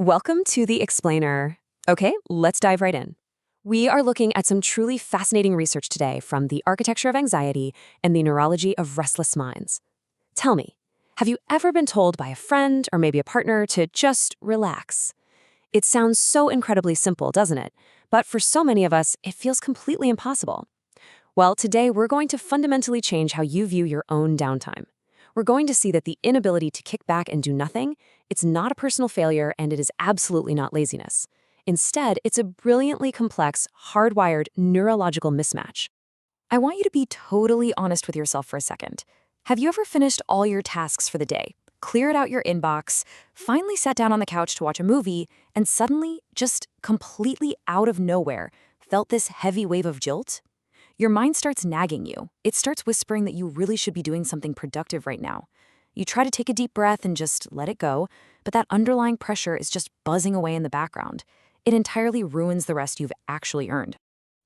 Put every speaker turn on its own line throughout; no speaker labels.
Welcome to The Explainer. Okay, let's dive right in. We are looking at some truly fascinating research today from the architecture of anxiety and the neurology of restless minds. Tell me, have you ever been told by a friend or maybe a partner to just relax? It sounds so incredibly simple, doesn't it? But for so many of us, it feels completely impossible. Well, today we're going to fundamentally change how you view your own downtime. We're going to see that the inability to kick back and do nothing, it's not a personal failure and it is absolutely not laziness. Instead, it's a brilliantly complex, hardwired neurological mismatch.
I want you to be totally honest with yourself for a second. Have you ever finished all your tasks for the day, cleared out your inbox, finally sat down on the couch to watch a movie, and suddenly, just completely out of nowhere, felt this heavy wave of guilt? Your mind starts nagging you. It starts whispering that you really should be doing something productive right now. You try to take a deep breath and just let it go, but that underlying pressure is just buzzing away in the background. It entirely ruins the rest you've actually earned.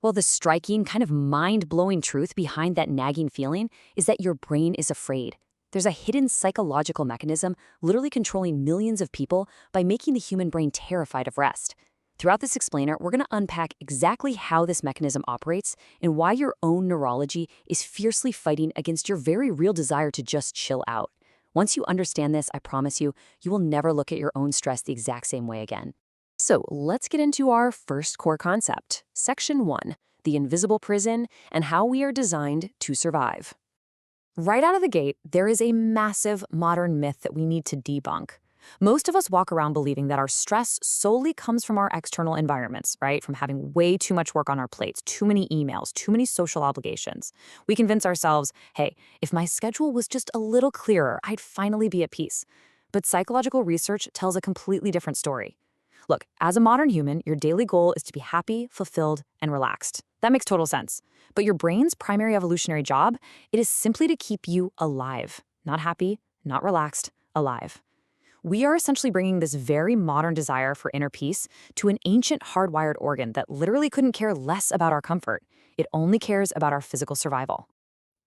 Well, the striking, kind of mind-blowing truth behind that nagging feeling is that your brain is afraid. There's a hidden psychological mechanism literally controlling millions of people by making the human brain terrified of rest. Throughout this explainer, we're going to unpack exactly how this mechanism operates and why your own neurology is fiercely fighting against your very real desire to just chill out. Once you understand this, I promise you, you will never look at your own stress the exact same way again.
So let's get into our first core concept, Section 1, the invisible prison and how we are designed to survive. Right out of the gate, there is a massive modern myth that we need to debunk. Most of us walk around believing that our stress solely comes from our external environments, right? From having way too much work on our plates, too many emails, too many social obligations. We convince ourselves, hey, if my schedule was just a little clearer, I'd finally be at peace. But psychological research tells a completely different story. Look, as a modern human, your daily goal is to be happy, fulfilled, and relaxed. That makes total sense. But your brain's primary evolutionary job, it is simply to keep you alive. Not happy, not relaxed, alive. We are essentially bringing this very modern desire for inner peace to an ancient hardwired organ that literally couldn't care less about our comfort. It only cares about our physical survival.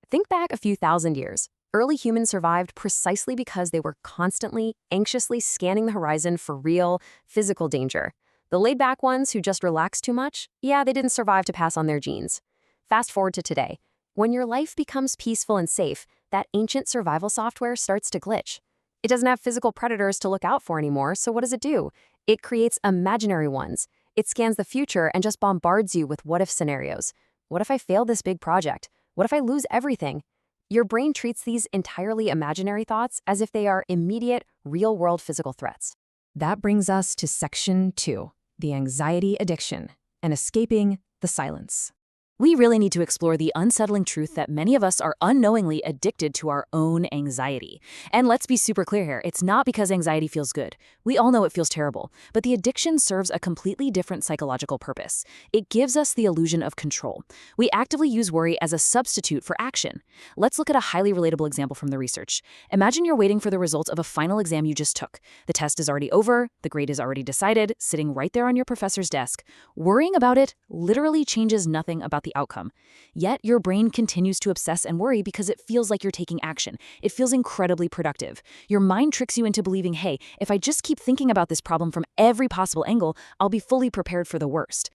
Think back a few thousand years. Early humans survived precisely because they were constantly, anxiously scanning the horizon for real, physical danger. The laid-back ones who just relaxed too much, yeah, they didn't survive to pass on their genes. Fast forward to today. When your life becomes peaceful and safe, that ancient survival software starts to glitch. It doesn't have physical predators to look out for anymore, so what does it do? It creates imaginary ones. It scans the future and just bombards you with what-if scenarios. What if I fail this big project? What if I lose everything? Your brain treats these entirely imaginary thoughts as if they are immediate, real-world physical threats.
That brings us to Section 2, the anxiety addiction, and escaping the silence.
We really need to explore the unsettling truth that many of us are unknowingly addicted to our own anxiety. And let's be super clear here, it's not because anxiety feels good. We all know it feels terrible, but the addiction serves a completely different psychological purpose. It gives us the illusion of control. We actively use worry as a substitute for action. Let's look at a highly relatable example from the research. Imagine you're waiting for the results of a final exam you just took. The test is already over, the grade is already decided, sitting right there on your professor's desk. Worrying about it literally changes nothing about the outcome. Yet your brain continues to obsess and worry because it feels like you're taking action. It feels incredibly productive. Your mind tricks you into believing, hey, if I just keep thinking about this problem from every possible angle, I'll be fully prepared for the worst.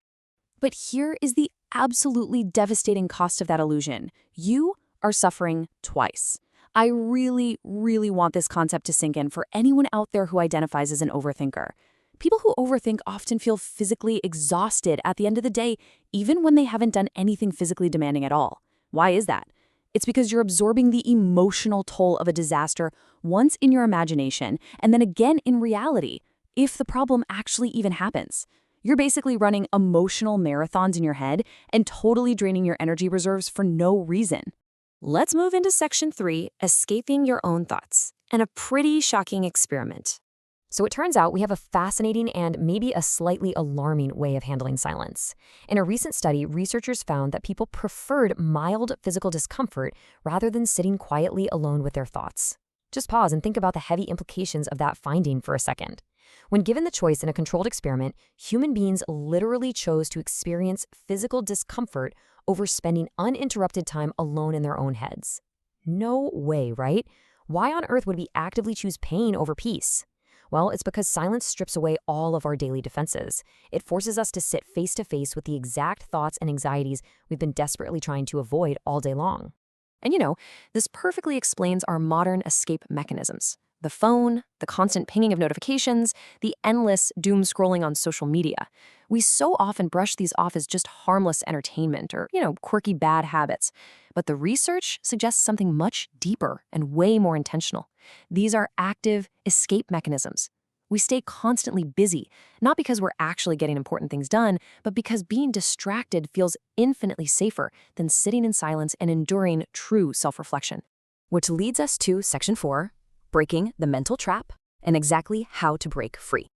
But here is the absolutely devastating cost of that illusion. You are suffering twice. I really, really want this concept to sink in for anyone out there who identifies as an overthinker. People who overthink often feel physically exhausted at the end of the day, even when they haven't done anything physically demanding at all. Why is that? It's because you're absorbing the emotional toll of a disaster once in your imagination and then again in reality, if the problem actually even happens. You're basically running emotional marathons in your head and totally draining your energy reserves for no reason.
Let's move into Section 3, escaping your own thoughts, and a pretty shocking experiment. So it turns out we have a fascinating and maybe a slightly alarming way of handling silence. In a recent study, researchers found that people preferred mild physical discomfort rather than sitting quietly alone with their thoughts. Just pause and think about the heavy implications of that finding for a second. When given the choice in a controlled experiment, human beings literally chose to experience physical discomfort over spending uninterrupted time alone in their own heads. No way, right? Why on earth would we actively choose pain over peace? Well, it's because silence strips away all of our daily defenses. It forces us to sit face to face with the exact thoughts and anxieties we've been desperately trying to avoid all day long. And this perfectly explains our modern escape mechanisms. The phone, the constant pinging of notifications, the endless doom scrolling on social media. We so often brush these off as just harmless entertainment or, quirky bad habits. But the research suggests something much deeper and way more intentional. These are active escape mechanisms. We stay constantly busy, not because we're actually getting important things done, but because being distracted feels infinitely safer than sitting in silence and enduring true self-reflection. Which leads us to Section 4, breaking the mental trap, and exactly how to break free.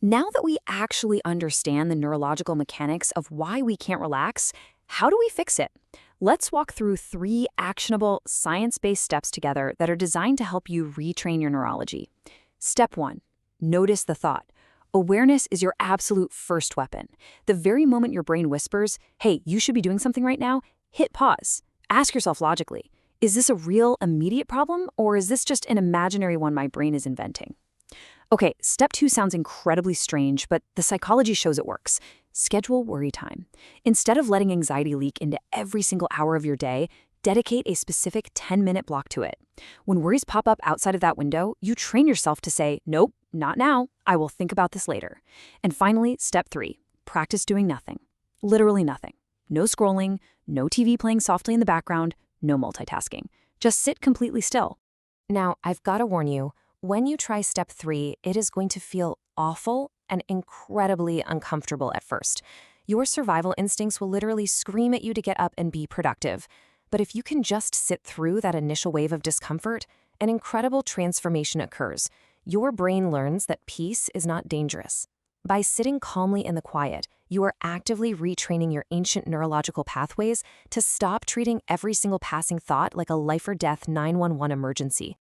Now that we actually understand the neurological mechanics of why we can't relax, how do we fix it? Let's walk through 3 actionable, science-based steps together that are designed to help you retrain your neurology. Step 1. Notice the thought. Awareness is your absolute first weapon. The very moment your brain whispers, hey, you should be doing something right now, hit pause. Ask yourself logically, is this a real, immediate problem, or is this just an imaginary one my brain is inventing? Okay, step 2 sounds incredibly strange, but the psychology shows it works. Schedule worry time. Instead of letting anxiety leak into every single hour of your day, dedicate a specific 10-minute block to it. When worries pop up outside of that window, you train yourself to say, nope, not now, I will think about this later. And finally, step 3, practice doing nothing. Literally nothing. No scrolling, no TV playing softly in the background, no multitasking. Just sit completely still. Now, I've got to warn you, when you try step 3, it is going to feel awful and incredibly uncomfortable at first. Your survival instincts will literally scream at you to get up and be productive. But if you can just sit through that initial wave of discomfort, an incredible transformation occurs. Your brain learns that peace is not dangerous. By sitting calmly in the quiet, you are actively retraining your ancient neurological pathways to stop treating every single passing thought like a life-or-death 911 emergency.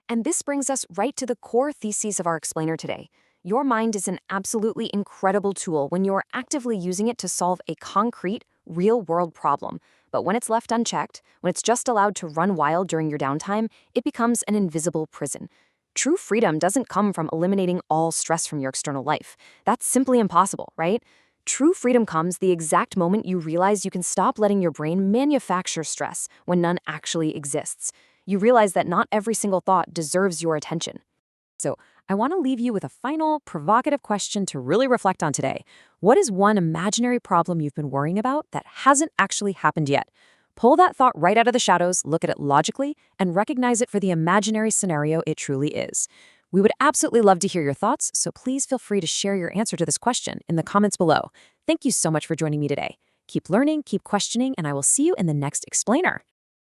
And this brings us right to the core thesis of our explainer today. Your mind is an absolutely incredible tool when you're actively using it to solve a concrete, real-world problem. But when it's left unchecked, when it's just allowed to run wild during your downtime, it becomes an invisible prison. True freedom doesn't come from eliminating all stress from your external life. That's simply impossible, right? True freedom comes the exact moment you realize you can stop letting your brain manufacture stress when none actually exists. You realize that not every single thought deserves your attention. So, I want to leave you with a final, provocative question to really reflect on today. What is one imaginary problem you've been worrying about that hasn't actually happened yet? Pull that thought right out of the shadows, look at it logically, and recognize it for the imaginary scenario it truly is. We would absolutely love to hear your thoughts, so please feel free to share your answer to this question in the comments below. Thank you so much for joining me today. Keep learning, keep questioning, and I will see you in the next explainer.